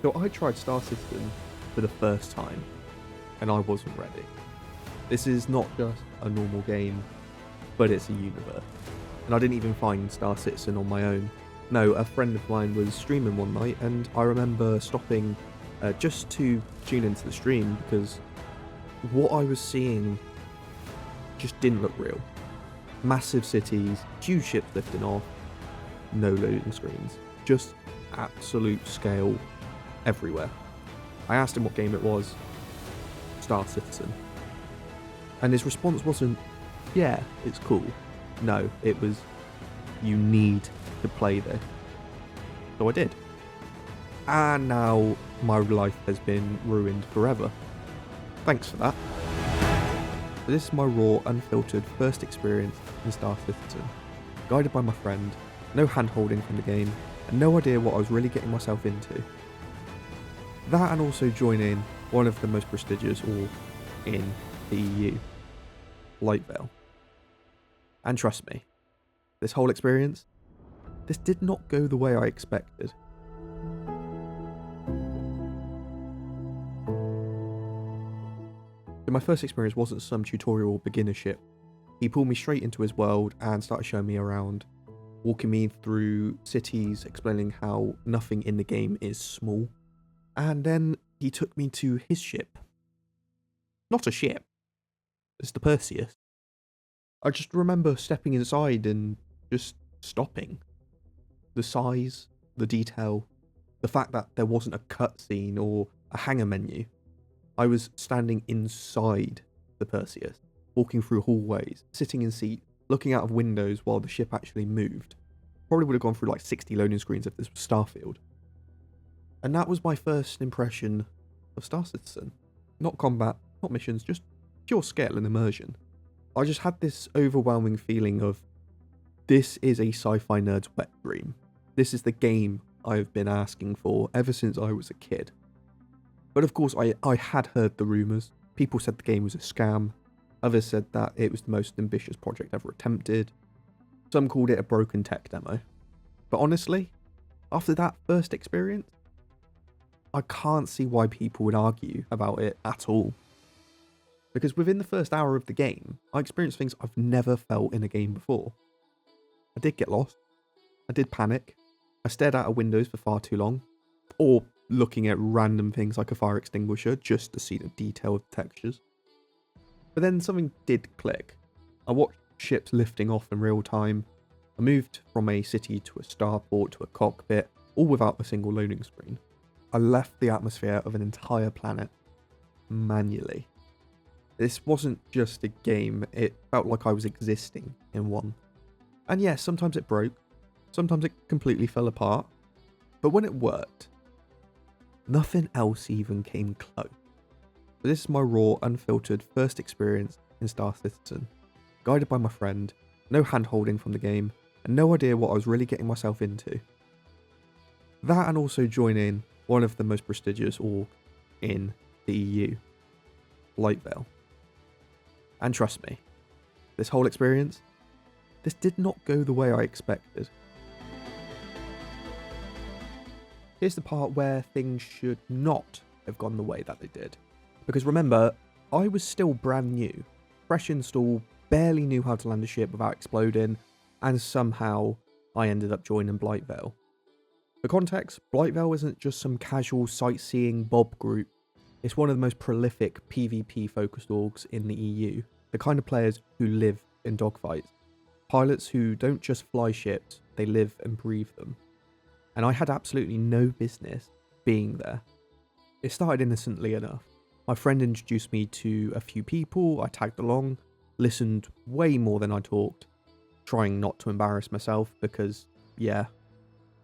So I tried Star Citizen for the first time, and I wasn't ready. This is not just a normal game, but it's a universe. And I didn't even find Star Citizen on my own. No, a friend of mine was streaming one night, and I remember stopping just to tune into the stream because what I was seeing just didn't look real. Massive cities, huge ships lifting off, no loading screens, just absolute scale everywhere. I asked him what game it was. Star Citizen. And his response wasn't, yeah, it's cool. No, it was, you need to play this. So I did. And now my life has been ruined forever. Thanks for that. But this is my raw, unfiltered first experience in Star Citizen. Guided by my friend, no hand-holding from the game, and no idea what I was really getting myself into. That and also joining one of the most prestigious org in the EU, Blight. And trust me, this whole experience, this did not go the way I expected. So my first experience wasn't some tutorial beginner ship. He pulled me straight into his world and started showing me around, walking me through cities, explaining how nothing in the game is small. And then he took me to his ship. Not a ship, it's the Perseus. I just remember stepping inside and just stopping. The size, the detail, the fact that there wasn't a cutscene or a hangar menu. I was standing inside the Perseus, walking through hallways, sitting in seats, looking out of windows while the ship actually moved. Probably would have gone through like 60 loading screens if this was Starfield. And that was my first impression of Star Citizen. Not combat, not missions, just pure scale and immersion. I just had this overwhelming feeling of, this is a sci-fi nerd's wet dream. This is the game I've been asking for ever since I was a kid. But of course, I had heard the rumours. People said the game was a scam. Others said that it was the most ambitious project ever attempted. Some called it a broken tech demo. But honestly, after that first experience, I can't see why people would argue about it at all. Because within the first hour of the game, I experienced things I've never felt in a game before. I did get lost. I did panic. I stared out of windows for far too long. Or looking at random things like a fire extinguisher just to see the detail of the textures. But then something did click. I watched ships lifting off in real time. I moved from a city to a starport to a cockpit, all without a single loading screen. I left the atmosphere of an entire planet manually. This wasn't just a game, it felt like I was existing in one. And yes, sometimes it broke, sometimes it completely fell apart, but when it worked, nothing else even came close. So this is my raw, unfiltered first experience in Star Citizen. Guided by my friend, no hand-holding from the game, and no idea what I was really getting myself into. That and also joining one of the most prestigious org in the EU, Blight. And trust me, this whole experience, this did not go the way I expected. Here's the part where things should not have gone the way that they did. Because remember, I was still brand new, fresh install, barely knew how to land a ship without exploding, and somehow I ended up joining Blight. For context, Blight isn't just some casual sightseeing Bob group. It's one of the most prolific PvP focused orgs in the EU, the kind of players who live in dogfights. Pilots who don't just fly ships, they live and breathe them. And I had absolutely no business being there. It started innocently enough. My friend introduced me to a few people, I tagged along, listened way more than I talked, trying not to embarrass myself because, yeah.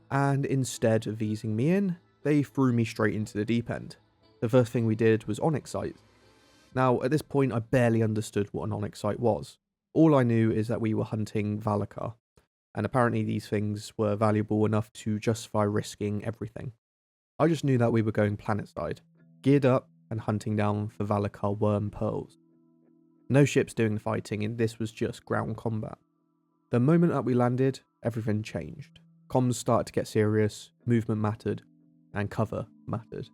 And instead of easing me in, they threw me straight into the deep end. The first thing we did was Onyx sites. Now, at this point, I barely understood what an Onyx site was. All I knew is that we were hunting Valakar, and apparently these things were valuable enough to justify risking everything. I just knew that we were going planet-side, geared up and hunting down for Valakar worm pearls. No ships doing the fighting, and this was just ground combat. The moment that we landed, everything changed. Comms started to get serious, movement mattered, and cover mattered.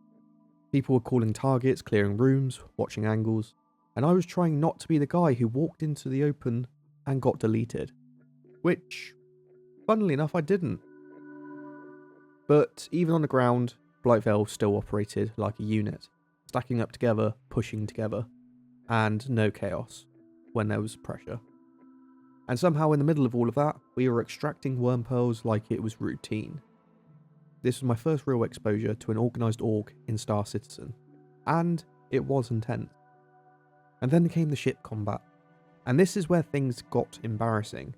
People were calling targets, clearing rooms, watching angles, and I was trying not to be the guy who walked into the open and got deleted. Which, funnily enough, I didn't. But even on the ground, Blight still operated like a unit, stacking up together, pushing together, and no chaos when there was pressure. And somehow in the middle of all of that, we were extracting worm pearls like it was routine. This was my first real exposure to an organised org in Star Citizen, and it was intense. And then came the ship combat, and this is where things got embarrassing.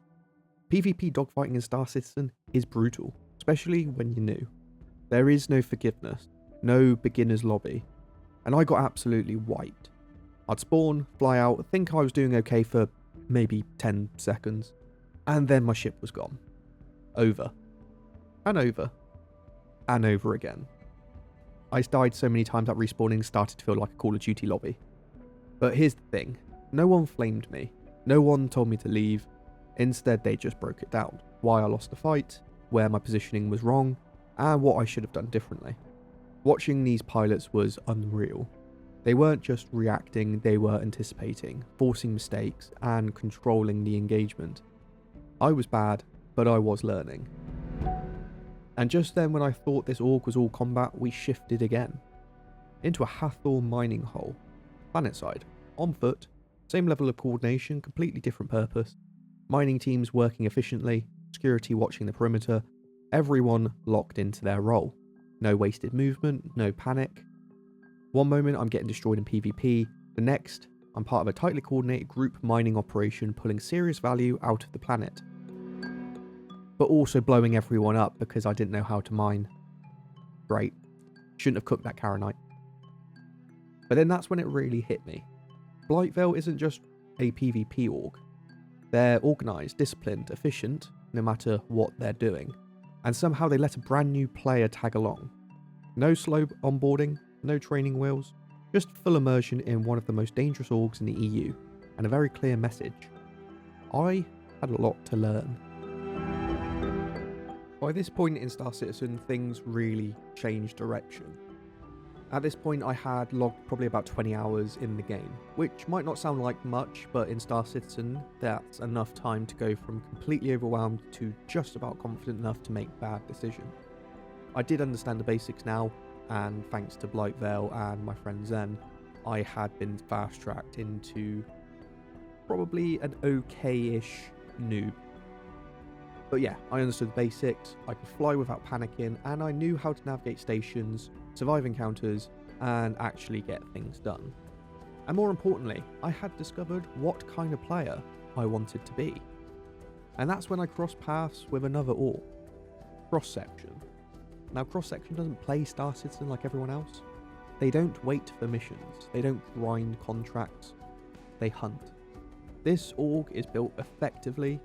PvP dogfighting in Star Citizen is brutal, especially when you're new. There is no forgiveness, no beginner's lobby, and I got absolutely wiped. I'd spawn, fly out, think I was doing okay for maybe 10 seconds, and then my ship was gone. Over. And over. And over again. I died so many times that respawning started to feel like a Call of Duty lobby. But here's the thing, no one flamed me, no one told me to leave, instead they just broke it down, why I lost the fight, where my positioning was wrong, and what I should have done differently. Watching these pilots was unreal. They weren't just reacting, they were anticipating, forcing mistakes, and controlling the engagement. I was bad, but I was learning. And just then when I thought this org was all combat, we shifted again. Into a Hathor mining hole. Planet side. On foot. Same level of coordination, completely different purpose. Mining teams working efficiently, security watching the perimeter, everyone locked into their role. No wasted movement, no panic. One moment I'm getting destroyed in PvP, the next I'm part of a tightly coordinated group mining operation pulling serious value out of the planet. But also blowing everyone up because I didn't know how to mine. Great. Shouldn't have cooked that Karanite. But then that's when it really hit me. Blightvale isn't just a PvP org. They're organised, disciplined, efficient, no matter what they're doing. And somehow they let a brand new player tag along. No slow onboarding, no training wheels, just full immersion in one of the most dangerous orgs in the EU, and a very clear message. I had a lot to learn. By this point in Star Citizen, things really changed direction. At this point I had logged probably about 20 hours in the game, which might not sound like much, but in Star Citizen that's enough time to go from completely overwhelmed to just about confident enough to make bad decisions. I did understand the basics now, and thanks to Blightvale and my friend Zen, I had been fast-tracked into probably an okay-ish noob. But yeah, I understood the basics, I could fly without panicking, and I knew how to navigate stations, survive encounters, and actually get things done. And more importantly, I had discovered what kind of player I wanted to be. And that's when I crossed paths with another org, Cross Section. Now Cross Section doesn't play Star Citizen like everyone else. They don't wait for missions, they don't grind contracts, they hunt. This org is built effectively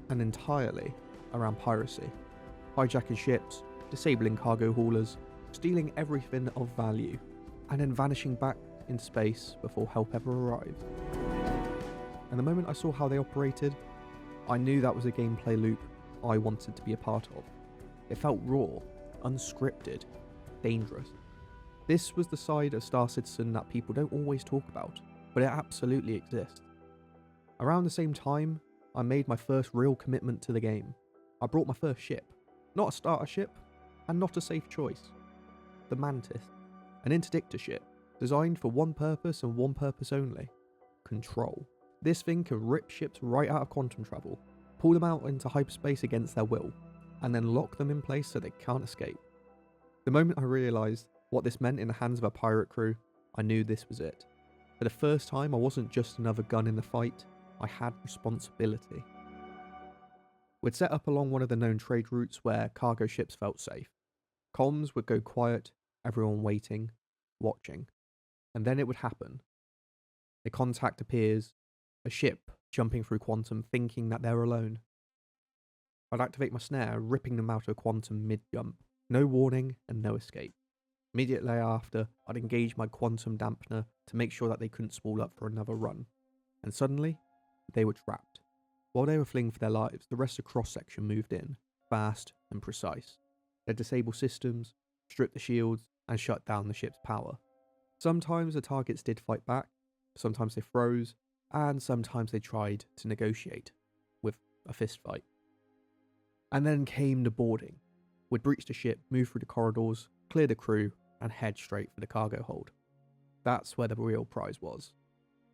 and entirely around piracy, hijacking ships, disabling cargo haulers, stealing everything of value, and then vanishing back into space before help ever arrived. And the moment I saw how they operated, I knew that was a gameplay loop I wanted to be a part of. It felt raw, unscripted, dangerous. This was the side of Star Citizen that people don't always talk about, but it absolutely exists. Around the same time, I made my first real commitment to the game. I brought my first ship. Not a starter ship, and not a safe choice. The Mantis, an interdictor ship, designed for one purpose and one purpose only: control. This thing can rip ships right out of quantum travel, pull them out into hyperspace against their will, and then lock them in place so they can't escape. The moment I realised what this meant in the hands of a pirate crew, I knew this was it. For the first time, I wasn't just another gun in the fight, I had responsibility. We'd set up along one of the known trade routes where cargo ships felt safe. Comms would go quiet, everyone waiting, watching. And then it would happen. A contact appears, a ship jumping through quantum thinking that they're alone. I'd activate my snare, ripping them out of quantum mid-jump. No warning and no escape. Immediately after, I'd engage my quantum dampener to make sure that they couldn't spool up for another run. And suddenly, they were trapped. While they were fleeing for their lives, the rest of Cross Section moved in, fast and precise. They'd disable systems, stripped the shields, and shut down the ship's power. Sometimes the targets did fight back, sometimes they froze, and sometimes they tried to negotiate with a fist fight. And then came the boarding. We'd breach the ship, move through the corridors, clear the crew, and head straight for the cargo hold. That's where the real prize was.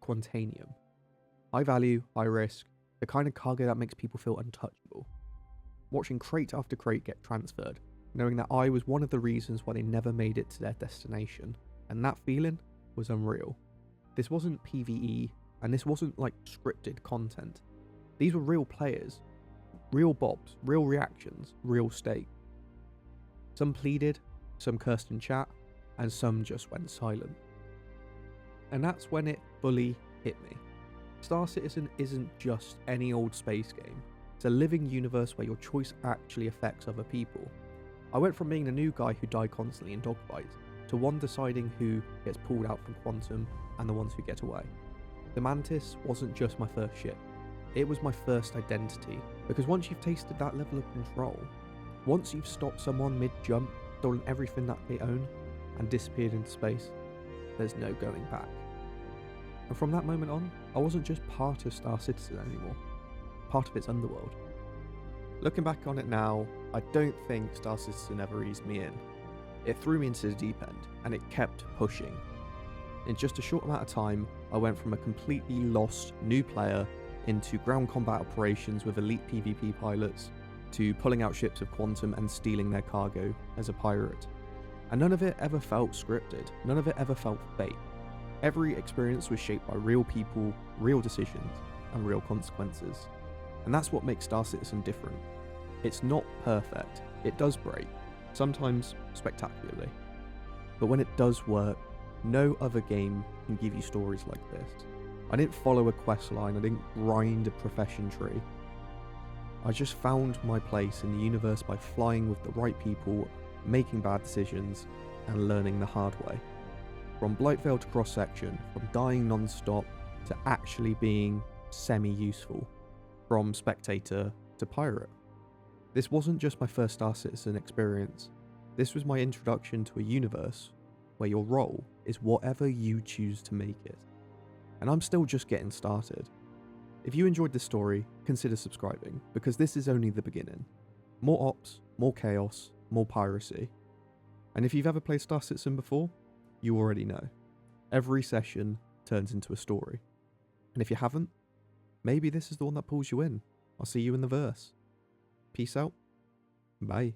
Quantanium. High value, high risk, the kind of cargo that makes people feel untouchable. Watching crate after crate get transferred, knowing that I was one of the reasons why they never made it to their destination, and that feeling was unreal. This wasn't PvE, and this wasn't like scripted content. These were real players, real bobs, real reactions, real stakes. Some pleaded, some cursed in chat, and some just went silent. And that's when it fully hit me. Star Citizen isn't just any old space game. It's a living universe where your choice actually affects other people. I went from being the new guy who died constantly in dogfights to one deciding who gets pulled out from Quantum and the ones who get away. The Mantis wasn't just my first ship. It was my first identity, because once you've tasted that level of control, once you've stopped someone mid-jump, stolen everything that they own, and disappeared into space, there's no going back. And from that moment on, I wasn't just part of Star Citizen anymore, part of its underworld. Looking back on it now, I don't think Star Citizen ever eased me in. It threw me into the deep end, and it kept pushing. In just a short amount of time, I went from a completely lost new player into ground combat operations with elite PvP pilots, to pulling out ships of Quantum and stealing their cargo as a pirate. And none of it ever felt scripted, none of it ever felt fake. Every experience was shaped by real people, real decisions, and real consequences. And that's what makes Star Citizen different. It's not perfect, it does break, sometimes spectacularly. But when it does work, no other game can give you stories like this. I didn't follow a quest line, I didn't grind a profession tree. I just found my place in the universe by flying with the right people, making bad decisions, and learning the hard way. From Blightveil to cross-section, from dying non-stop to actually being semi-useful, from spectator to pirate. This wasn't just my first Star Citizen experience, this was my introduction to a universe where your role is whatever you choose to make it. And I'm still just getting started. If you enjoyed this story, consider subscribing, because this is only the beginning. More ops, more chaos, more piracy. And if you've ever played Star Citizen before, you already know. Every session turns into a story. And if you haven't, maybe this is the one that pulls you in. I'll see you in the verse. Peace out. Bye.